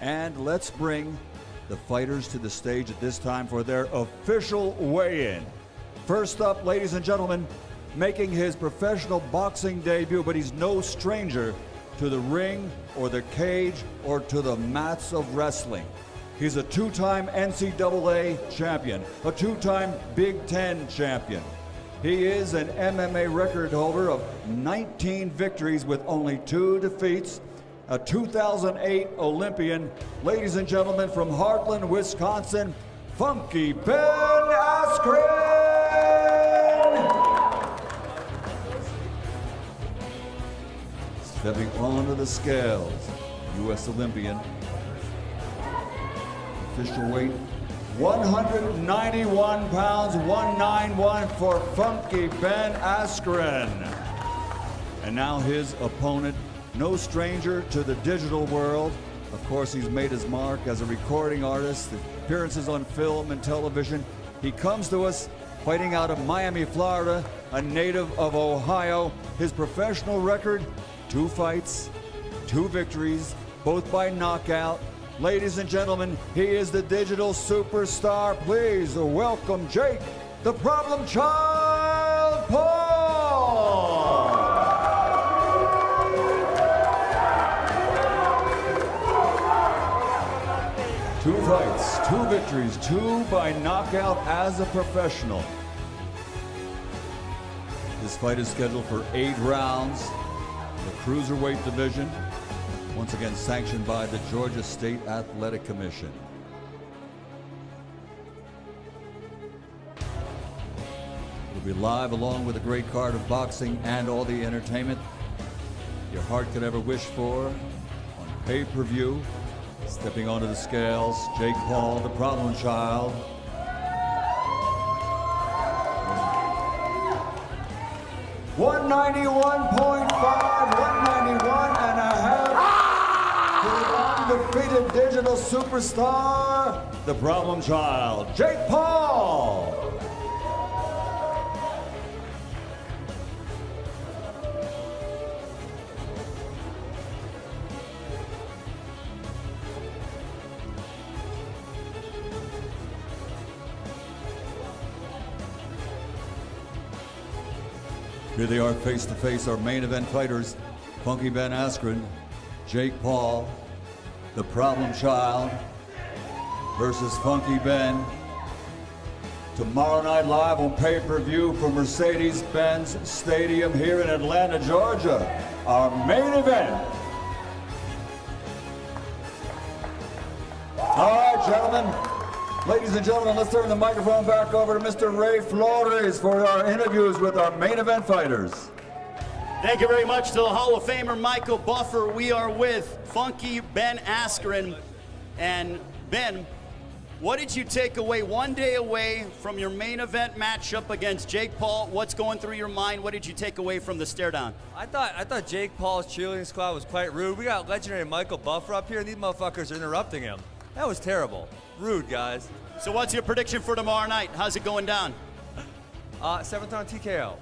And let's bring the fighters to the stage at this time for their official weigh-in. First up, ladies and gentlemen, making his professional boxing debut, but he's no stranger to the ring or the cage or to the mats of wrestling. He's a two-time NCAA champion, a two-time Big Ten champion. He is an MMA record holder of 19 victories with only 2 defeats, a 2008 Olympian. Ladies and gentlemen, from Heartland, Wisconsin, Funky Ben Askren! Stepping onto the scales, U.S. Olympian. Official weight, 191 pounds, 191 for Funky Ben Askren. And now his opponent, no stranger to the digital world. Of course, he's made his mark as a recording artist, appearances on film and television. He comes to us fighting out of Miami, Florida, a native of Ohio. His professional record, 2 fights, 2 victories, both by knockout. Ladies and gentlemen, he is the digital superstar. Please welcome Jake, the Problem Child, Paul! 2 fights, 2 victories, 2 by knockout as a professional. This fight is scheduled for 8 rounds. The cruiserweight division, once again sanctioned by the Georgia State Athletic Commission. We'll be live along with a great card of boxing and all the entertainment your heart could ever wish for on pay-per-view. Stepping onto the scales, Jake Paul, the Problem Child. $191.5, 191.5 to the undefeated digital superstar, the Problem Child, Jake Paul. Here they are face to face, our main event fighters, Funky Ben Askren, Jake Paul, the Problem Child versus Funky Ben. Tomorrow night live on pay-per-view from Mercedes-Benz Stadium here in Atlanta, Georgia. Our main event. All right, gentlemen. Ladies and gentlemen, let's turn the microphone back over to Mr. Ray Flores for our interviews with our main event fighters. Thank you very much to the Hall of Famer Michael Buffer. We are with Funky Ben Askren. And Ben, what did you take away 1 day away from your main event matchup against Jake Paul? What's going through your mind? What did you take away from the stare down? I thought Jake Paul's cheerleading squad was quite rude. We got legendary Michael Buffer up here, and these motherfuckers are interrupting him. That was terrible. Rude, guys. So what's your prediction for tomorrow night? How's it going down? 7th round TKO.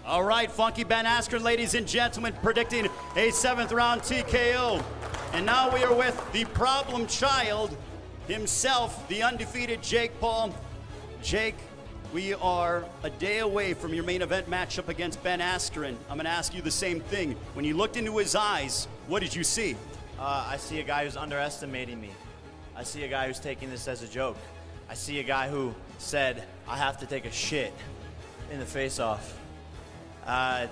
All right, Funky Ben Askren, ladies and gentlemen, predicting a 7th round TKO. And now we are with the Problem Child himself, the undefeated Jake Paul. Jake, we are a day away from your main event matchup against Ben Askren. I'm gonna ask you the same thing. When you looked into his eyes, what did you see? I see a guy who's underestimating me. I see a guy who's taking this as a joke. I see a guy who said, I have to take a shit in the face-off.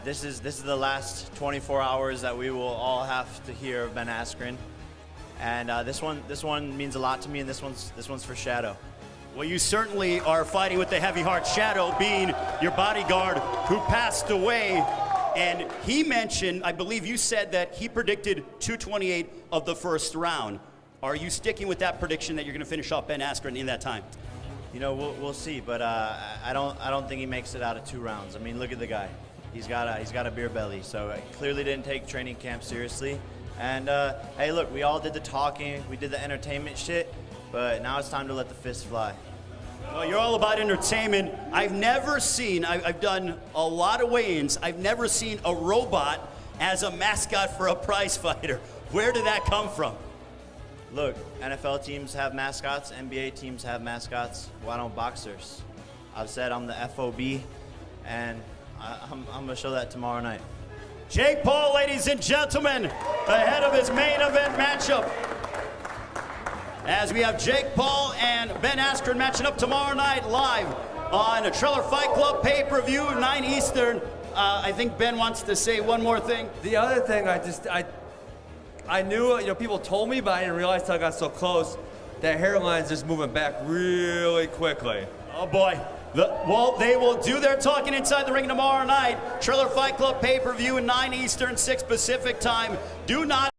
This is the last 24 hours that we will all have to hear of Ben Askren. And this one means a lot to me, and this one's for Shadow. Well, you certainly are fighting with the heavy heart, Shadow being your bodyguard who passed away. And he mentioned, I believe you said that he predicted 228 of the first round. Are you sticking with that prediction that you're going to finish off Ben Askren in that time? You know, we'll see, but I don't think he makes it out of 2 rounds. I mean, look at the guy. He's got a beer belly, so clearly didn't take training camp seriously. And hey, look, we all did the talking, we did the entertainment shit, but now it's time to let the fists fly. Well, you're all about entertainment. I've never seen, I've done a lot of weigh-ins, I've never seen a robot as a mascot for a prize fighter. Where did that come from? Look, NFL teams have mascots, NBA teams have mascots. Why don't boxers? I've said I'm the FOB, and I'm going to show that tomorrow night. Jake Paul, ladies and gentlemen, ahead of his main event matchup. As we have Jake Paul and Ben Askren matching up tomorrow night live on a Triller Fight Club pay-per-view, 9 Eastern. I think Ben wants to say one more thing. The other thing, I knew, people told me, but I didn't realize till I got so close, that hairline's just moving back really quickly. Oh boy. Well, they will do their talking inside the ring tomorrow night. Triller Fight Club pay-per-view, 9 Eastern, 6 Pacific time. Do not